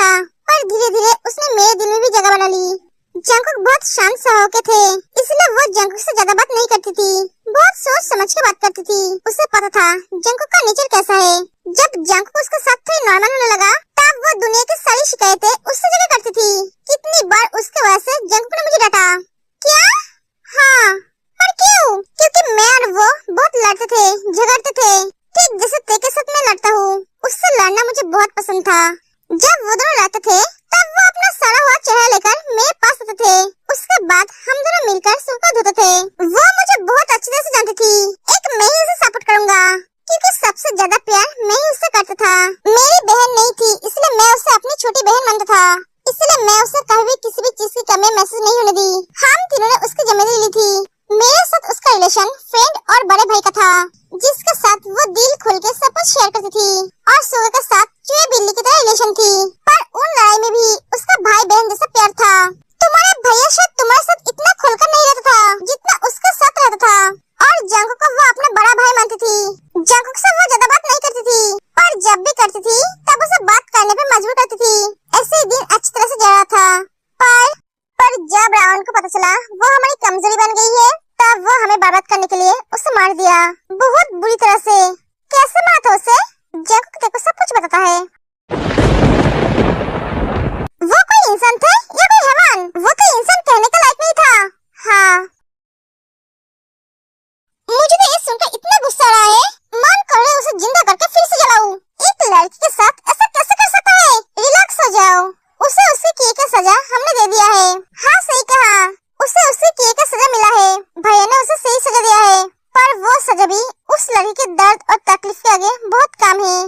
था, पर धीरे धीरे उसने मेरे दिल में भी जगह बना ली। जंकुक बहुत शांत स्वभाव के थे, इसलिए वो जंकुक से ज्यादा बात नहीं करती थी। बहुत सोच समझ के बात करती थी। उसे पता था जंकुक का नेचर कैसा है। जब जंकुक उसके साथ थोड़ी नॉर्मल होने लगा, तब वो दुनिया की सारी शिकायतें उससे जगह करती थी। कितनी बार उसके वजह से जंकुक ने मुझे डांटा। क्या? हाँ, पर क्यों? क्योंकि मैं और वो बहुत लड़ते थे, झगड़ते थे, ठीक जैसे तेरे साथ मैं लड़ता हूँ। उससे लड़ना मुझे बहुत पसंद था। जब वो दोनों लड़ते थे, तब वो अपना सड़ा हुआ चेहरा लेकर मेरे पास आते थे। उसके बाद हम दोनों मिलकर सूखा धोते थे। वो मुझे बहुत अच्छी तरह से जानती थी। एक मैं ही उसे सपोर्ट करूंगा, क्योंकि सबसे ज्यादा प्यार मैं ही उससे करता था। मेरी बहन नहीं थी, इसलिए मैं उसे अपनी छोटी बहन मानता था। इसलिए मैं उसे कभी भी किसी भी चीज की कमी महसूस नहीं होने दी। हम तीनों ने उसकी जिम्मेदारी ली थी। मेरे साथ उसका रिलेशन फ्रेंड और बड़े भाई का था, जिसके साथ वो दिल खोल के सब कुछ शेयर करती थी। और सुगा के साथ चूहे बिल्ली की तरह रिलेशन थी। पर उन लड़ाई में भी उसका भाई बहन जैसा प्यार था। तुम्हारा भैया शायद तुम्हारे साथ इतना खुलकर नहीं रहता था, जितना उसके साथ रहता था। और जंकुक को वो अपना बड़ा भाई मानती थी। जंकुक से वो ज्यादा बात नहीं करती थी, पर जब भी करती थी तब उसे बात करने पे मजबूर करती थी। ऐसे दिन अच्छी तरह से जा रहा था, पर जब रावण को पता चला वो हमारी कमजोरी बन गई है, तब वो हमें बर्बाद करने के लिए उसे मार दिया। बहुत बुरी तरह से। कैसे मारा था उसे? जंकुक तेरे को सब कुछ बताता है। वो कोई इंसान थे या कोई हैवान? वो तो इंसान कहने का लायक नहीं था। हाँ, मुझे तो ये सुनकर इतना गुस्सा आ रहा है, मन कर रहा है उसे जिंदा करके फिर से जलाऊं। एक लड़की के साथ ऐसा कैसे कर सकता है? रिलैक्स हो जाओ। उसे उसके किए का सजा हमने दे दिया है। हाँ, सही कहा, उसे उसके किए का सजा मिला है। भैया ने उसे सही सजा दिया है, पर वो सजा भी उस लड़की के दर्द और तकलीफ के आगे बहुत कम है।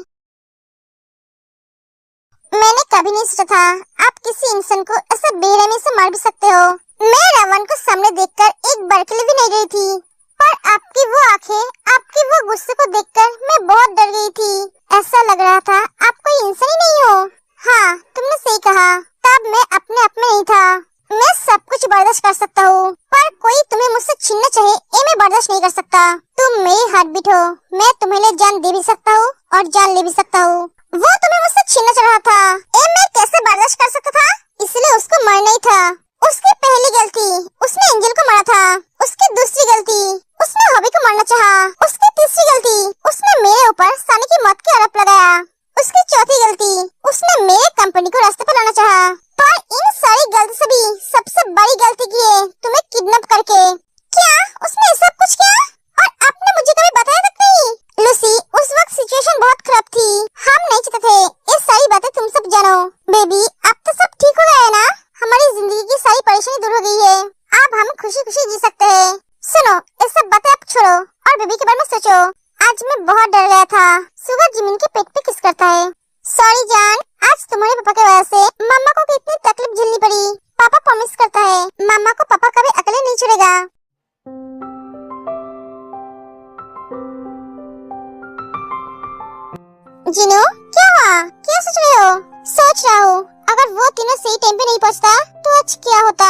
मैंने कभी नहीं सोचा था आप किसी इंसान को ऐसे बेरहमी से मार भी सकते हो। मैं रावण को सामने देखकर एक बार के लिए भी नहीं गई थी, पर आपकी वो आंखें, आपकी वो गुस्से को देखकर मैं बहुत डर गई थी। ऐसा लग रहा था आप कोई इंसान ही नहीं हो। हाँ, तुमने सही कहा, तब मैं अपने आप में नहीं था। मैं सब कुछ बर्दाश्त कर सकता हूँ, पर कोई तुम्हें मुझसे छीनना चाहे ये मैं बर्दाश्त नहीं कर सकता। तुम मेरी हार्टबीट हो, मैं तुम्हें लिए जान दे भी सकता हूँ और जान ले भी सकता हूँ। वो तुम्हें मुझसे छीनना चाह रहा था, ये मैं कैसे बर्दाश्त कर सकता था? इसलिए उसको मरना ही था। उसकी पहली गलती, उसने एंजल को मारा था। उसकी दूसरी गलती, उसने हॉबी को मारना चाहा। उसकी तीसरी गलती, उसने मेरे ऊपर सानी की मौत का आरोप लगाया। उसकी चौथी गलती, उसने मेरे कंपनी को रास्ते पर लाना चाहा। पर इन सारी गलती से भी सबसे बड़ी गलती की है तुम्हें किडनैप करके। क्या उसने ये सब कुछ किया और आपने मुझे कभी बताया तक नहीं? लूसी, उस वक्त सिचुएशन बहुत खराब थी। हम नहीं चाहते थे ये सारी बातें तुम सब जानो। बेबी, अब तो सब ठीक हो गया है ना? हमारी जिंदगी की सारी परेशानी दूर हो गई है। अब हम खुशी खुशी जी सकते हैं। सुनो, ये सब बातें अब छोड़ो और बेबी के बारे में सोचो। आज मैं बहुत डर गया था। सुगा जिमिन के पेट पे किस करता है। सॉरी जान, आज तुम्हारे पापा की वजह से मम्मा को कितनी तकलीफ झेलनी पड़ी। पापा प्रॉमिस करता है मम्मा को पापा कभी अकेले नहीं छोड़ेगा। जिनो, क्या हुआ? क्या सोच रहे हो? सोच रहा हूँ अगर वो तीनों सही टाइम पे नहीं पहुँचता तो आज क्या होता?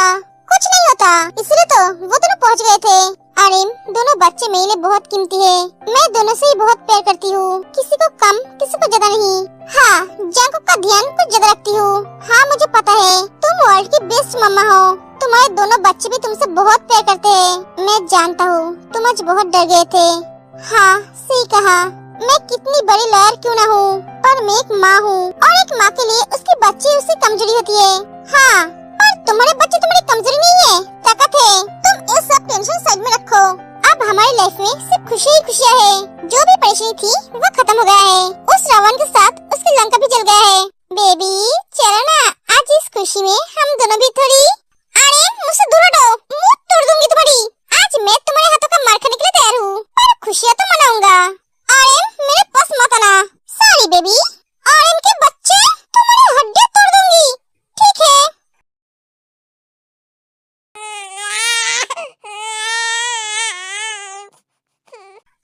कुछ नहीं होता, इसलिए तो वो दोनों पहुँच गए थे। आरिम, दोनों बच्चे मेरे लिए बहुत कीमती है। मैं दोनों से ही बहुत प्यार करती हूँ, किसी को कम किसी को ज्यादा नहीं। हाँ, जंकुक का ध्यान कुछ ज्यादा रखती हूँ। हाँ, मुझे पता है तुम वर्ल्ड की बेस्ट मम्मा हो। तुम्हारे दोनों बच्चे भी तुमसे बहुत प्यार करते हैं। मैं जानता हूँ तुम आज बहुत डर गए थे। हाँ, सही कहा, मैं कितनी बड़ी लॉयर क्यों न हूँ, पर मैं एक माँ हूँ और एक माँ के लिए उसकी बच्ची उससे कमजोरी होती है। हाँ, पर तुम्हारे बच्चे तुम्हारी कमजोरी नहीं है, ताकत है। तुम ये सब टेंशन साइड में रखो। अब हमारी लाइफ में सिर्फ खुशी ही खुशियाँ है। जो भी परेशानी थी वो खत्म हो गया है। उस रावण के साथ उसकी लंका भी जल गया है। बेबी चलो ना, आज इस खुशी में हम दोनों भी थोड़ी। अरे मुझसे दूर हटो, मुंह तोड़ दूंगी तुम्हारी। आज मैं तुम्हारे हाथों का मार खाने के लिए तैयार हूँ, पर खुशियाँ तो मनाऊंगा। अरे मेरे पास मत आना। Sorry baby. अरे इनके बच्चे, तुम्हारी हड्डियाँ तोड़ दूंगी। ठीक है।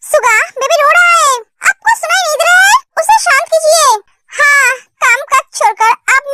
सुगा, बेबी रो रहा है, आपको सुनाई नहीं दे रहा है? उसे शांत कीजिए। हाँ, काम काज छोड़कर अब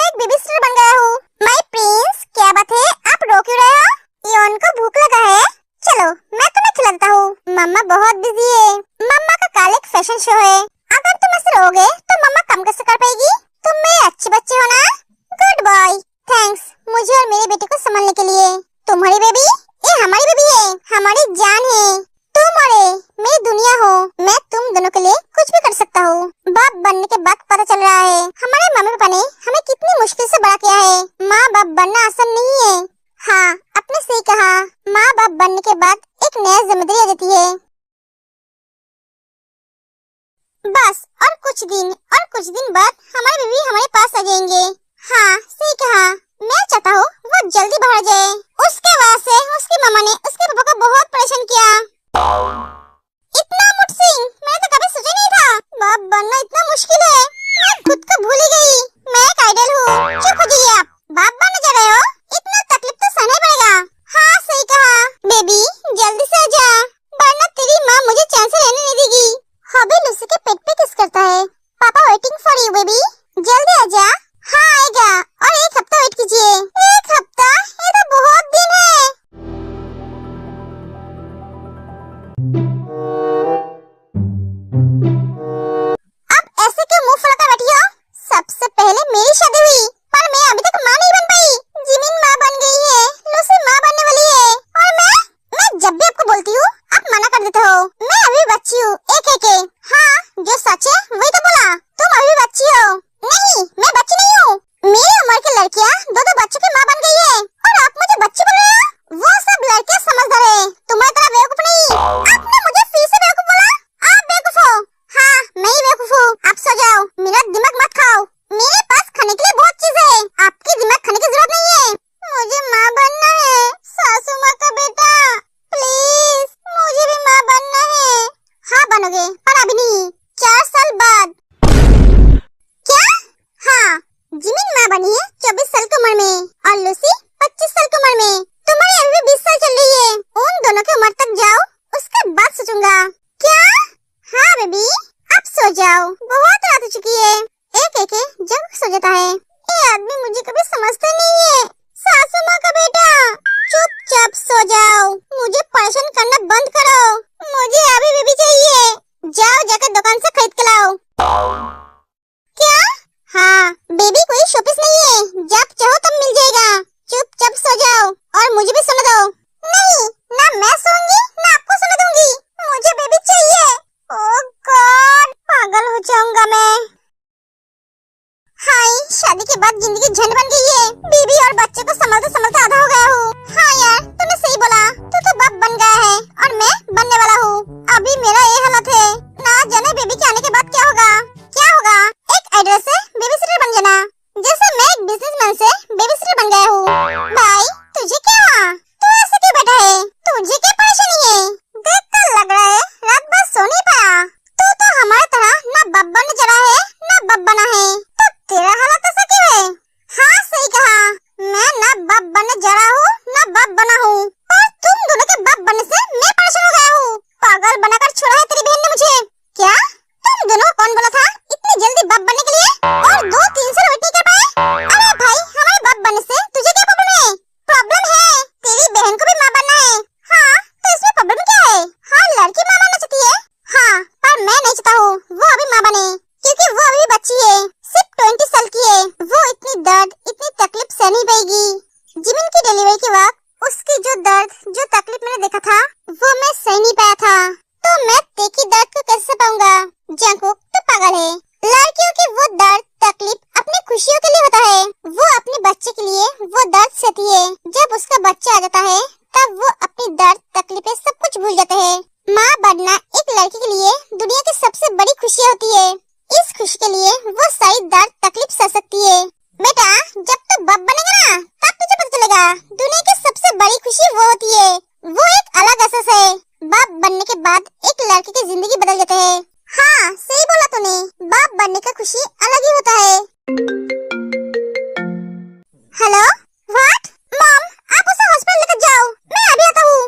क्या दो दो बच्चों की माँ बन गई है और आप मुझे बच्ची बोल रहे हो? वो सब लड़के समझदार है, तुम्हारी तरह बेवकूफ नहीं। आपने मुझे फिर से बेवकूफ बोला? आप बेवकूफ हो। हाँ मैं ही बेवकूफ हूँ। आप सो जाओ, मेरा दिमाग मत खाओ। मेरे पास खाने के लिए बहुत चीज है, आपकी दिमाग खाने की जरूरत नहीं है। मुझे माँ बनना है, सासू माँ का बेटा, प्लीज मुझे भी माँ बनना है। हाँ बनोगे, पर अभी नहीं, 4 साल बाद। क्या? हाँ जिमिन माँ बनी है 24 साल की उम्र में और लूसी 25 साल की उम्र में। तुम्हारी अभी भी 20 साल चल रही है। उन दोनों की उम्र तक जाओ, उसके बाद सोचूंगा। क्या? हाँ बेबी अब सो जाओ, बहुत रात हो चुकी है। एक एक जब सो जाता है। ये आदमी मुझे कभी समझता नहीं है। सासू माँ का बेटा चुपचाप सो जाओ, मुझे परेशान करना बंद करो। मुझे अभी बेबी चाहिए, जाओ जाकर दुकान से खरीद के लाओ। क्या? हाँ बेबी कोई शोपीस नहीं है, जब चाहो तब मिल जाएगा। चुपचाप सो जाओ और मुझे भी सोने दो। नहीं ना मैं सोऊंगी ना आपको सोने दूंगी, मुझे बेबी चाहिए। ओह गॉड पागल हो जाऊंगा मैं। हाय शादी के बाद जिंदगी झंड बन गई है, बीवी और बच्चे को संभालते संभालते आधा हो गया हूँ। हाँ यार तूने सही बोला, तू तो बाप बन गया है और मैं बनने वाला हूँ। अभी मेरा ये हालत है, ना जाने बेबी के आने के बाद क्या होगा। क्या होगा? एक आइडिया से बेबी सिटर बन जाना, जैसे मैं एक बिजनेसमैन से बेबी सिटर बन गया हूँ। भाई तुझे क्या हुआ? तू ऐसे क्यों बैठा है? तुझे क्या परेशानी है? देखकर लग रहा है रात भर सो नहीं पाया। तू तो हमारी तरह ना बाप बनने चला है ना बाप बना है, तो तेरा हालत ऐसा क्यों है? हाँ सही कहा, मैं ना बाप बनने जा रहा हूँ ना बाप बना हूँ, और तुम दोनों के बाप बनने से मैं परेशान हो गया हूँ। पागल बनाकर छोड़ा है तेरी बहन ने मुझे। क्या तुम दोनों को कौन बोला था इतनी जल्दी बाप बनने के लिए? और 2-3 साल वेट नहीं कर पाए? अरे भाई हमारे बाप बनने से तुझे क्या प्रॉब्लम है? प्रॉब्लम है तेरी बहन को भी माँ बनना है। हाँ तो इसमें प्रॉब्लम क्या है? हाँ लड़की माँ बनना चाहती है, हाँ पर मैं नहीं चाहता हूँ वो अभी माँ बने, क्योंकि वो अभी बच्ची है, सिर्फ 20 साल की है। वो इतनी दर्द इतनी तकलीफ सह नहीं पाएगी। जिमिन की डिलीवरी के वक्त उसकी जो दर्द जो तकलीफ मैंने देखा था वो मैं सह नहीं पाया था, तो मैं तेकी दर्द को कैसे पाऊंगा? जंकुक तो पागल है। लड़कियों की वो दर्द तकलीफ अपनी खुशियों के लिए होता है, वो अपने बच्चे के लिए वो दर्द सहती है। जब उसका बच्चा आ जाता है तब वो अपनी दर्द तकलीफें सब कुछ भूल जाते हैं। माँ बनना एक लड़की के लिए दुनिया की सबसे बड़ी खुशी होती है। इस खुशी के लिए वो सारी दर्द तकलीफ सह सकती है। बेटा जब तू बाप बनेगा ना तब तुझे पता चलेगा दुनिया की सबसे बड़ी खुशी वो होती है। वो एक अलग एहसास है। बाप बनने के बाद एक लड़की की जिंदगी बदल जाती है। हाँ सही बोला तूने, बाप बनने का खुशी अलग ही होता है। हेलो व्हाट मॉम, आप उसे हॉस्पिटल लेकर जाओ, मैं अभी आता हूँ।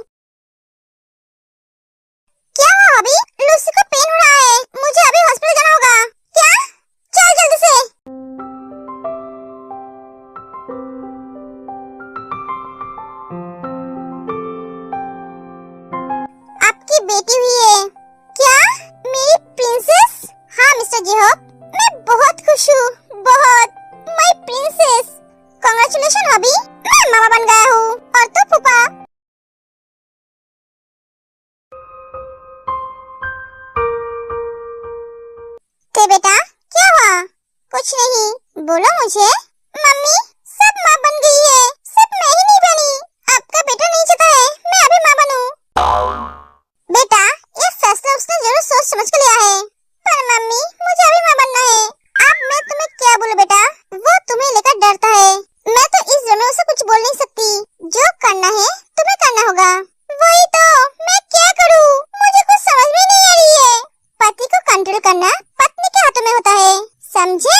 क्या हुआ अभी? लूसी को पेन हो रहा है, मुझे अभी हॉस्पिटल जाना होगा। क्या? चल जल्दी से। आपकी बेटी हुई है क्या? मेरी प्रिंसेस? हाँ मिस्टर जेहोप, मैं बहुत खुश हूँ, बहुत। माय प्रिंसेस, कांग्रेचुलेशन हबी, मैं मामा बन गया हूँ। और तो फूफा? ते बेटा क्या हुआ? कुछ नहीं, बोलो मुझे। मम्मी सब माँ बन गई है, सिर्फ मैं ही नहीं बनी। आपका बेटा नहीं चाहता है मैं अभी माँ बनूं। बेटा ये फैसला उसने जरूर सोच समझ कर लिया है, पर मम्मी मुझे अभी माँ बनना है। अब मैं तुम्हें क्या बोलूं बेटा, वो तुम्हें लेकर डरता है। मैं तो इस घर में उसे कुछ बोल नहीं सकती, जो करना है तुम्हें करना होगा। वही तो, मैं क्या करूं? मुझे कुछ समझ में नहीं आ रही है। पति को कंट्रोल करना पत्नी के हाथों में होता है, समझे?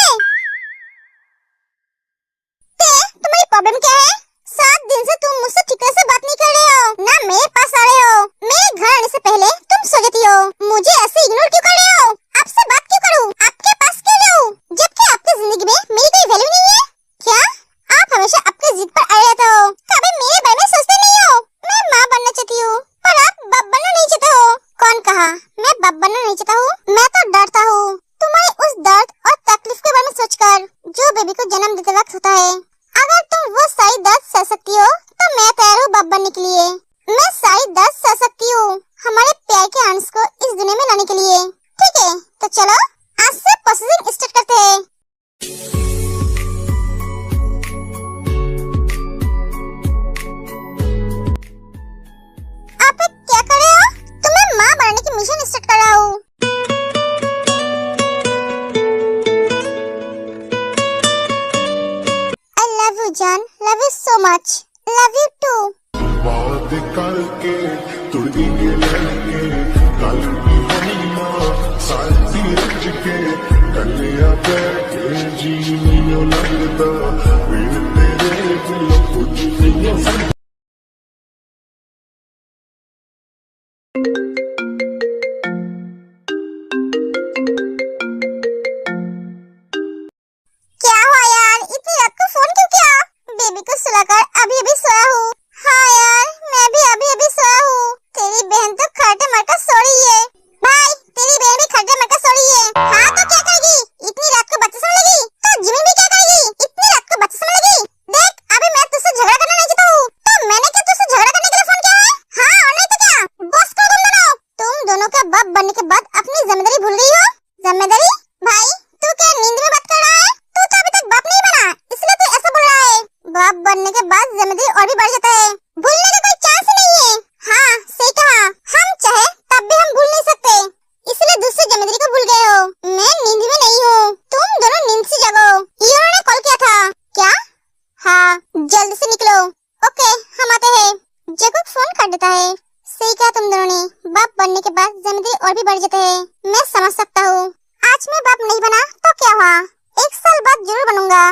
तुम्हारी प्रॉब्लम क्या है? 7 दिन से तुम मुझसे ठीक से बात नहीं कर रहे हो, ना मेरे पास आ रहे हो। मेरे घर आने से पहले तुम सो जाती हो, मुझे ऐसे इग्नोर क्यों कर रहे हो? आपसे बात क्यों करूं? आपके पास क्यों जाऊं? जबकि आपकी जिंदगी में मेरी कोई वैल्यू नहीं है। क्या आप हमेशा अपनी जिद पर अड़े रहते हो, कभी मेरे बारे में सोचते नहीं हो? मैं माँ बनना चाहती हूँ पर आप बाप बनना नहीं चाहते हो। कौन कहा मैं बाप बनना नहीं चाहता हूँ? मैं तो डरता हूँ तुम्हारी उस दर्द और तकलीफ के बारे में सोचकर जो बेबी को जन्म देते वक्त होता है। अगर तुम वो सारी दर्द सह सकती हो तो मैं तैयार हूँ बाप बनने के लिए। मैं सारी दर्द सह सकती हूँ हमारे प्यार के अंश को इस दुनिया में लाने के लिए। ठीक है तो चलो आज से प्रोसेसिंग स्टार्ट करते हैं। जान, love you so much, love you too. बात करके तुड़गी के लड़के कल की हम साथी रच के कलिया बैठे जी नहीं लगता फिर तेरे दिल कुछ नहीं। क्या हुआ यार, इतनी रात को फोन क्यों किया? बेबी को सुलाकर अभी अभी सोया हूँ। हाँ यार, मैं भी अभी अभी सोया हूँ। तेरी बहन तो खर्टे मरकर सो रही है। भाई, तेरी बहन भी खर्टे मरकर सो रही है। हाँ तो क्या करेगी? इतनी रात को बच्चे समझ लेगी तो जिमी भी क्या करेगी? इतनी रात को बच्चे समझ लेगी। देख, अभी मैं तुझसे झगड़ा करना नहीं चाहता हूँ, तो मैंने क्या तुझसे झगड़ा करने के लिए फोन किया है? हाँ और नहीं तो क्या? बस करो तुम दोनों का बाप बनने के बाद अपनी जिम्मेदारी भूल गई हो। जिम्मेदारी? भाई, तू क्या नींद में बात कर रहा है? तू तो अभी तक बाप नहीं बना, इसलिए तू ऐसा बोल रहा है। बाप बनने के बाद जिम्मेदारी और भी बढ़ जाता है, भूलने का कोई चांस ही नहीं है। हाँ सही कहा, हम चाहे तब भी हम भूल नहीं सकते, इसलिए दूसरी जिम्मेदारी को भूल गए हो। मैं नींद में नहीं हूँ, तुम दोनों नींद से जागो। यूरो ने कॉल किया था क्या? हाँ, जल्दी से निकलो। ओके, हम आते हैं। जैकब फोन काट देता है। सही कहा तुम दोनों ने, बाप बनने के बाद जिम्मेदारी और भी बढ़ जाते हैं। मैं समझ सकता हूँ। आज मैं बाप नहीं बना तो क्या हुआ, 1 साल बाद जरूर बनूंगा।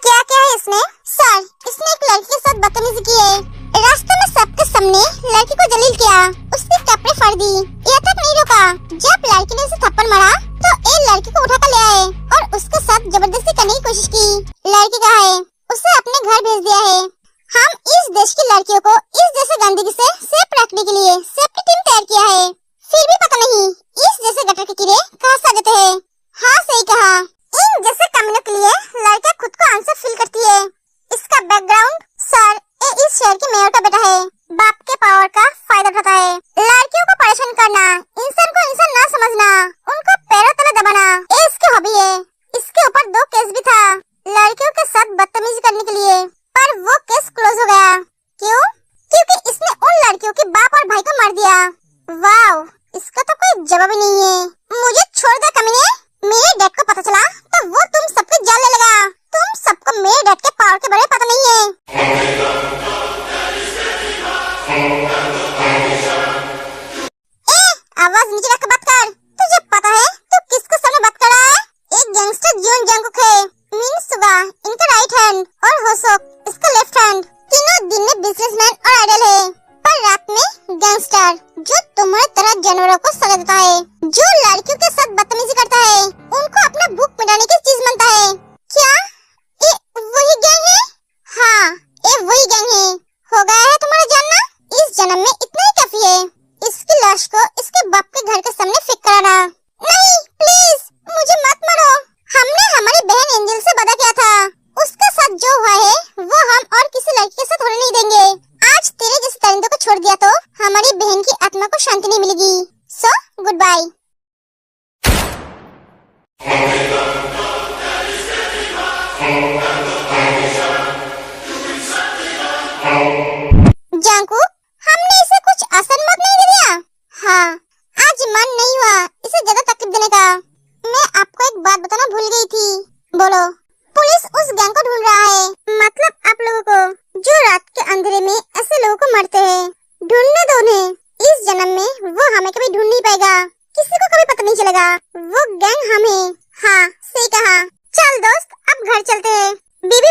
क्या क्या है इसने? सर, इसने एक लड़की के साथ बदतमीजी की है। रास्ते में सबके सामने लड़की को जलील किया, उसके कपड़े फाड़ दी। यहाँ तक नहीं रुका, जब लड़की ने उसे थप्पड़ मारा तो एक लड़की को उठाकर ले आए और उसके साथ जबरदस्ती करने की कोशिश की। लड़की कहाँ है? उसे अपने घर भेज दिया है। हम इस देश की लड़कियों को इस जैसे गंदगी से सेफ रखने के लिए सेफ्टी टीम तैयार किया है। फिर भी पता नहीं इस जैसे गटर के कीड़े कहाँ से आ जाते हैं। हाँ सही कहा, इन जैसे कमीनों के लिए लड़कियां खुद को आंसर फील करती है। इसका बैकग्राउंड? सर, ये इस शहर के मेयर का बेटा है, बाप के पावर का फायदा उठाता है। लड़कियों को परेशान करना, इंसान को इंसान ना समझना, उनको पैरों तले दबाना, ये इसकी हॉबी है। इसके ऊपर 2 केस भी था लड़कियों के साथ बदतमीजी करने के लिए, पर वो केस क्लोज हो गया। क्यों? क्योंकि इसने उन लड़कियों के बाप और भाई को मार दिया। वाव, इसका तो कोई जवाब ही नहीं है। मुझे छोड़ दे कमीने, मेरे डैड को पता चला तो वो तुम सबके जान ले लेगा। तुम सबको मेरे डैड के पावर के बारे में पता नहीं है। आवाज नीचे रख बात कर। तुझे पता है तू किसके सामने बात कर रहा है? एक गैंगस्टर जियोन जंगकुक है, मिन सुगा इनका राइट हैंड और होसोक इसका लेफ्ट हैंड। तीनों दिन में बिजनेसमैन और आइडल है, पर रात में गैंगस्टर जो तुम्हारे तरह जानवरों को सजा देता है, जो लड़कियों के साथ बदतमीजी करता है, उनको अपना भूख मिटाने की चीज मानता है। क्या ये वही गैंग है? हाँ, ये वही गैंग है। हो गया है तुम्हारा जानना? इस जन्म में इतना ही काफी है। इसकी लाश को इसके बाप के घर के सामने फेंक कर आना। नहीं प्लीज, मुझे मत मारो। हमने हमारी बहन एंजल से वादा किया था, उसके साथ जो हुआ है वो हम और किसी लड़की के साथ होने नहीं देंगे। आज तेरे जैसे परिंदों को छोड़ दिया तो हमारी बहन की आत्मा को शांति नहीं मिलेगी। So good bye. जंगकुक, हमने इसे कुछ आसान मौत नहीं दे दिया? हाँ, आज मन नहीं हुआ इसे ज्यादा तकलीफ देने का। मैं आपको एक बात बताना भूल गई थी। बोलो। पुलिस उस गैंग को ढूंढ रहा है, मतलब आप लोगों को, जो रात के अंधेरे में ऐसे लोगों को मारते हैं। ढूंढने दो उन्हें। इस जन्म में वो हमें कभी ढूंढ नहीं पाएगा, किसी को कभी पता नहीं चलेगा। वो गैंग हम है। हाँ सही कहा। चल दोस्त, अब घर चलते हैं। बीबी